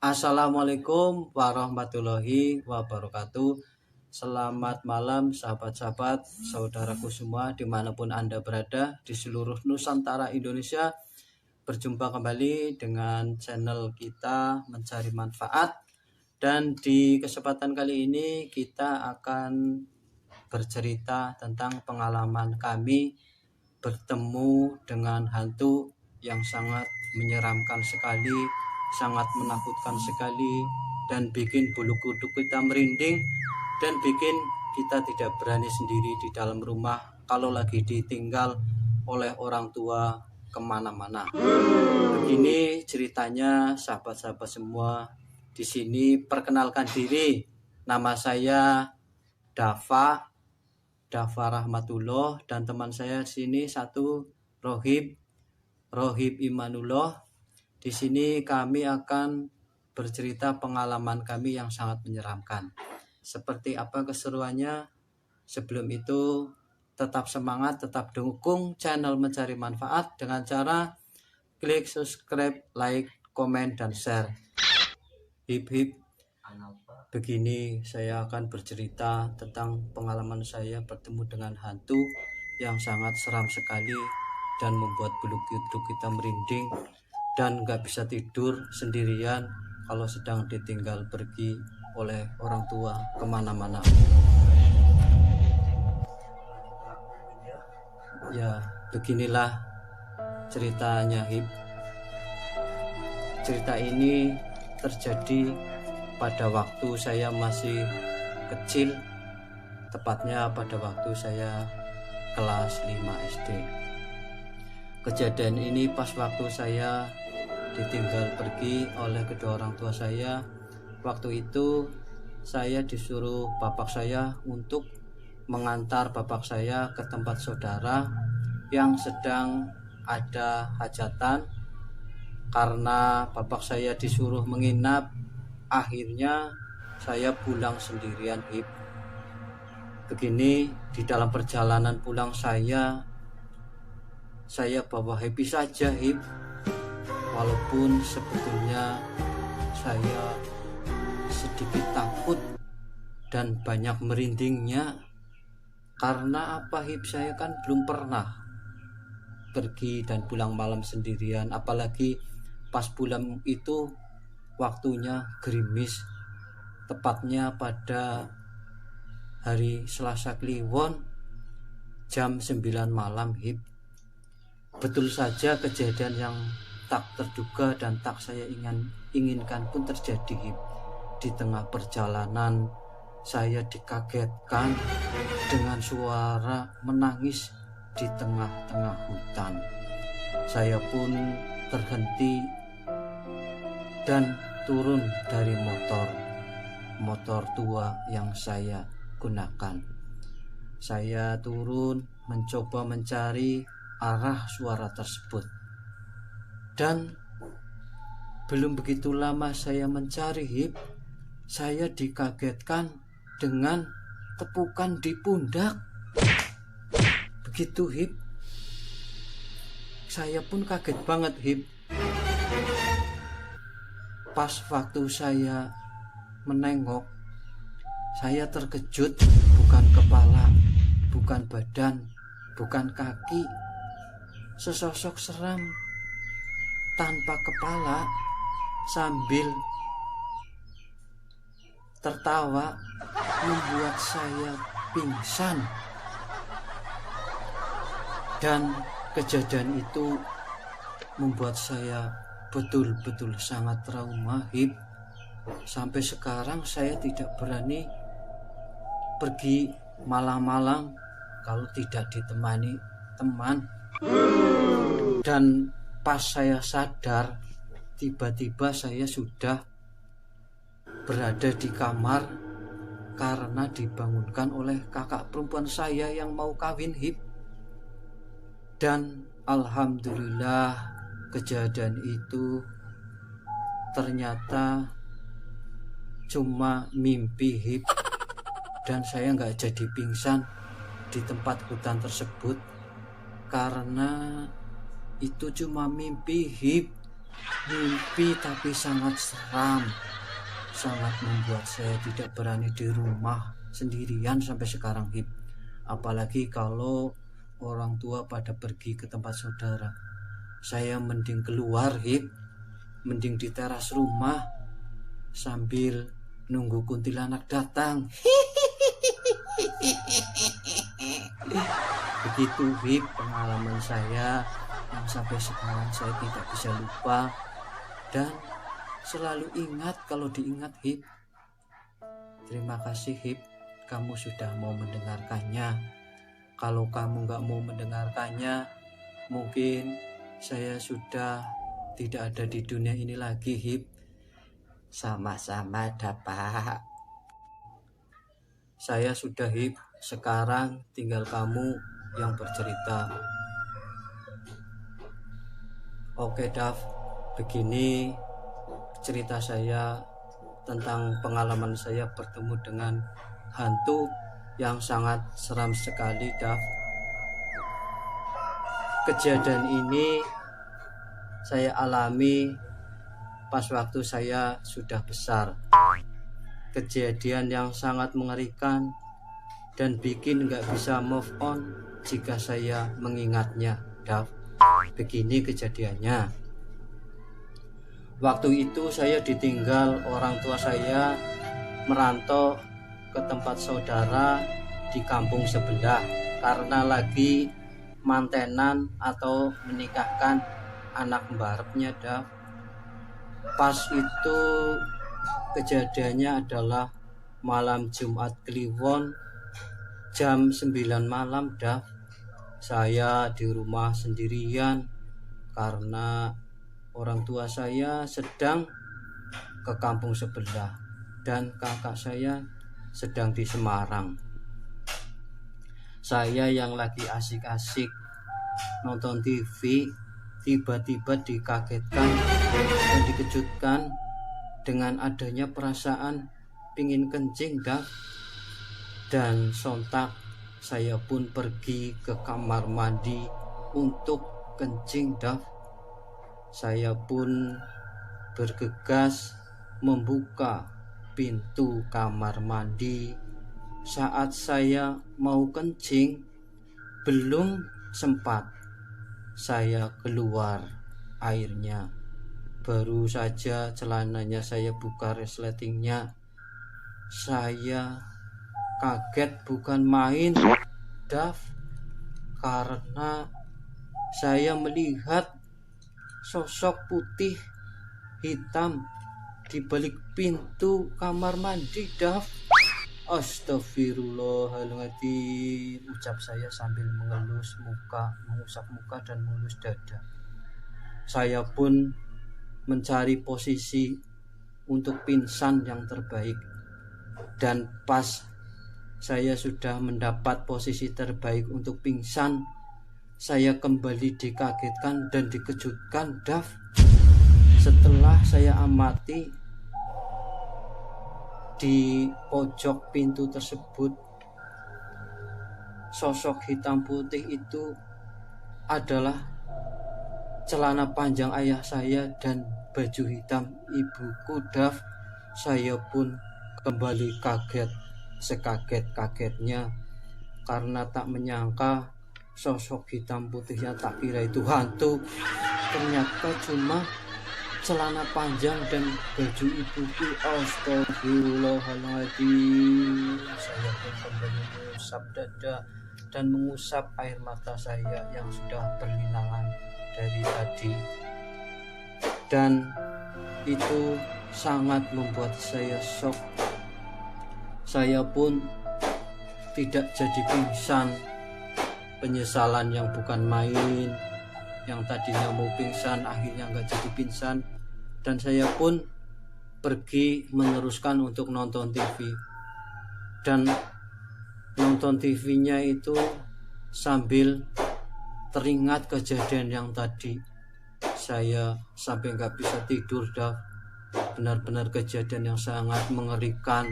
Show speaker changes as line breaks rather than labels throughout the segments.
Assalamualaikum warahmatullahi wabarakatuh. Selamat malam sahabat-sahabat, saudaraku semua dimanapun Anda berada di seluruh Nusantara Indonesia. Berjumpa kembali dengan channel kita Mencari Manfaat. Dan di kesempatan kali ini kita akan bercerita tentang pengalaman kami bertemu dengan hantu yang sangat menyeramkan sekali, sangat menakutkan sekali, dan bikin bulu kuduk kita merinding, dan bikin kita tidak berani sendiri di dalam rumah kalau lagi ditinggal oleh orang tua kemana-mana. Begini ceritanya sahabat-sahabat semua. Di sini perkenalkan diri, nama saya Dava Rahmatullah, dan teman saya di sini satu Rohib Imanullah. Di sini kami akan bercerita pengalaman kami yang sangat menyeramkan. Seperti apa keseruannya? Sebelum itu tetap semangat, tetap dukung channel Mencari Manfaat dengan cara klik subscribe, like, komen, dan share. Hip hip. Begini saya akan bercerita tentang pengalaman saya bertemu dengan hantu yang sangat seram sekali dan membuat bulu kuduk kita merinding dan gak bisa tidur sendirian kalau sedang ditinggal pergi oleh orang tua kemana-mana. Ya, beginilah ceritanya Hib. Cerita ini terjadi pada waktu saya masih kecil, tepatnya pada waktu saya kelas 5 SD. Kejadian ini pas waktu saya ditinggal pergi oleh kedua orang tua saya. Waktu itu saya disuruh bapak saya untuk mengantar bapak saya ke tempat saudara yang sedang ada hajatan. Karena bapak saya disuruh menginap, akhirnya saya pulang sendirian Hib. Begini, di dalam perjalanan pulang saya bawa happy saja Hib. Walaupun sebetulnya saya sedikit takut dan banyak merindingnya. Karena apa Hib, saya kan belum pernah pergi dan pulang malam sendirian. Apalagi pas pulang itu waktunya gerimis, tepatnya pada hari Selasa Kliwon jam 9 malam Hib. Betul saja kejadian yang tak terduga dan tak saya inginkan pun terjadi Hib. Di tengah perjalanan saya dikagetkan dengan suara menangis di tengah-tengah hutan. Saya pun terhenti dan turun dari motor tua yang saya gunakan. Saya turun mencoba mencari arah suara tersebut, dan belum begitu lama saya mencari Hib, saya dikagetkan dengan tepukan di pundak. Begitu Hib, saya pun kaget banget Hib. Pas waktu saya menengok, saya terkejut. Bukan kepala, bukan badan, bukan kaki. Sesosok seram tanpa kepala sambil tertawa membuat saya pingsan. Dan kejadian itu membuat saya betul-betul sangat trauma Hib. Sampai sekarang saya tidak berani pergi malam-malam kalau tidak ditemani teman. Dan pas saya sadar, tiba-tiba saya sudah berada di kamar karena dibangunkan oleh kakak perempuan saya yang mau kawin Hib. Dan alhamdulillah kejadian itu ternyata cuma mimpi Hib, dan saya nggak jadi pingsan di tempat hutan tersebut karena itu cuma mimpi Hib. Mimpi tapi sangat seram, sangat membuat saya tidak berani di rumah sendirian sampai sekarang, Hip. Apalagi kalau orang tua pada pergi ke tempat saudara. Saya mending keluar, Hip, mending di teras rumah sambil nunggu kuntilanak datang. Begitu, Hip, pengalaman saya yang sampai sekarang saya tidak bisa lupa dan selalu ingat kalau diingat, Hip. Terima kasih, Hip, kamu sudah mau mendengarkannya. Kalau kamu gak mau mendengarkannya, mungkin saya sudah tidak ada di dunia ini lagi, Hip. Sama-sama, Pak. Saya sudah, Hip. Sekarang tinggal kamu yang bercerita. Oke, Dav, begini cerita saya tentang pengalaman saya bertemu dengan hantu yang sangat seram sekali, Dav. Kejadian ini saya alami pas waktu saya sudah besar. Kejadian yang sangat mengerikan dan bikin gak bisa move on jika saya mengingatnya, Dav. Begini kejadiannya. Waktu itu saya ditinggal orang tua saya merantau ke tempat saudara di kampung sebelah karena lagi mantenan atau menikahkan anak mbarepnya, Dav. Pas itu kejadiannya adalah malam Jumat Kliwon jam 9 malam, Dav. Saya di rumah sendirian karena orang tua saya sedang ke kampung sebelah dan kakak saya sedang di Semarang. Saya yang lagi asik-asik nonton TV tiba-tiba dikagetkan dan dikejutkan dengan adanya perasaan pingin kencing, Dav. Dan sontak saya pun pergi ke kamar mandi untuk kencing, Dav. Saya pun bergegas membuka pintu kamar mandi. Saat saya mau kencing, belum sempat saya keluar airnya. Baru saja celananya saya buka resletingnya, saya kaget bukan main, Dav, karena saya melihat sosok putih hitam di balik pintu kamar mandi, Dav. Astagfirullahaladzim, ucap saya sambil mengelus muka, mengusap muka dan mengelus dada. Saya pun mencari posisi untuk pingsan yang terbaik. Dan pas saya sudah mendapat posisi terbaik untuk pingsan, saya kembali dikagetkan dan dikejutkan, Dav. Setelah saya amati di pojok pintu tersebut, sosok hitam putih itu adalah celana panjang ayah saya dan baju hitam ibuku, Dav. Saya pun kembali kaget, sekaget-kagetnya, karena tak menyangka sosok hitam putihnya tak kira itu hantu, ternyata cuma celana panjang dan baju ibuku. Astagfirullahaladzim. Saya pun kembali mengusap dada dan mengusap air mata saya yang sudah berlinangan dari tadi, dan itu sangat membuat saya shock. Saya pun tidak jadi pingsan. Penyesalan yang bukan main, yang tadinya mau pingsan akhirnya nggak jadi pingsan, dan saya pun pergi meneruskan untuk nonton TV. Dan nonton TV-nya itu sambil teringat kejadian yang tadi. Saya sampai nggak bisa tidur, Dav. Benar-benar kejadian yang sangat mengerikan.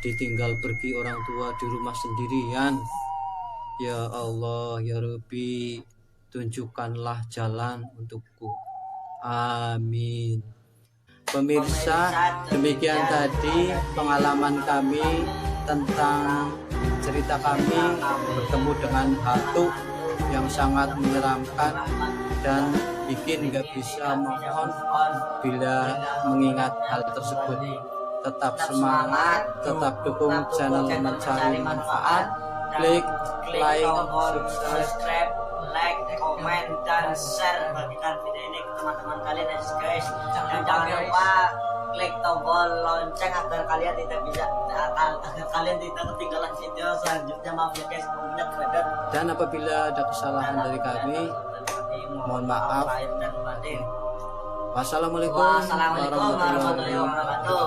Ditinggal pergi orang tua di rumah sendirian. Ya Allah, ya Rabbi, tunjukkanlah jalan untukku. Amin. Pemirsa, demikian tadi pengalaman kami tentang cerita kami bertemu dengan hantu yang sangat menyeramkan dan bikin nggak bisa mohon bila mengingat hal tersebut. Tetap semangat, tetap dukung channel Mencari Manfaat, klik like, subscribe,
komen, dan share, bagikan video ini ke teman-teman kalian ya guys. Dan jangan lupa klik tombol lonceng agar kalian tidak ketinggalan video selanjutnya. Maaf ya guys, komennya keren.
Dan apabila ada kesalahan dari kami, mohon maaf. Wassalamualaikum
warahmatullahi wabarakatuh.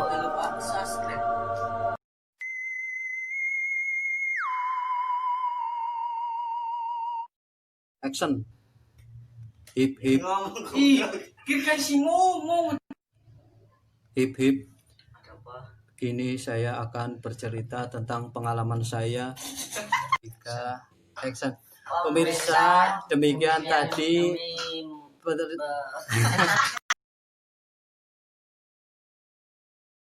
Action. Hip hip. Hip hip. Kini saya akan bercerita tentang pengalaman saya. Action. Pemirsa, demikian tadi